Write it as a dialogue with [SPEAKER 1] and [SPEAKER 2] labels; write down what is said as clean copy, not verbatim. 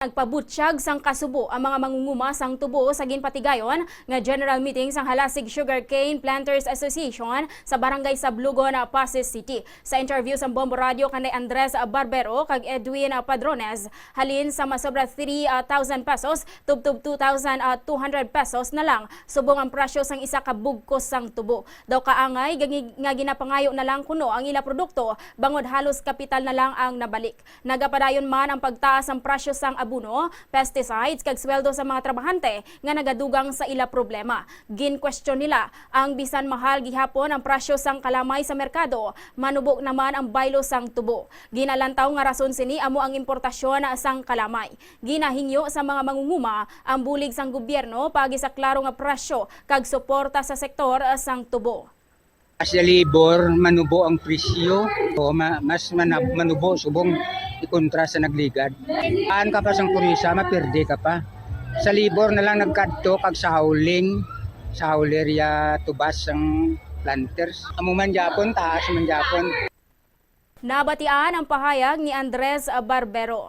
[SPEAKER 1] Nagpabutsyag sang kasubo ang mga mangunguma sang tubo sa ginpatigayon nga general meeting sang Halasig Sugarcane Planters Association sa Barangay Sablugon, Pasig City. Sa interview sang Bombo Radio kanay Andres Barbero kag Edwin Padrones, halin sa masobra 3,000 pesos tubtub 2,200 pesos na lang subong ang presyo sang isa ka bugkos sang tubo. Daw kaangay nga ginapangayo na lang kuno ang ila produkto bangod halos kapital na lang ang nabalik. Nagapadayon man ang pagtaas ang presyo sang abuno, pesticides kag sweldo sa mga trabahante nga nagadugang sa ila problema. Gin-question nila ang bisan mahal gihapon ang presyo sang kalamay sa merkado, manubok naman ang baylo sang tubo. Ginalantaw nga rason sini amo ang importasyon sang kalamay. Ginahingyo sa mga mangunguma ang bulig sang gobyerno pagi sa klaro nga presyo kag suporta sa sektor sang tubo.
[SPEAKER 2] Sa libor, manubo ang presyo. O, mas manubo subong ikontra sa nagligad. Paan ka pa sang kurisa, mapirde ka pa. Sa libor na lang nagkadto kag sa haulerya tubas sang planters. Amo man Japon, taas man Japon.
[SPEAKER 1] Nabatian ang pahayag ni Andres Barbero.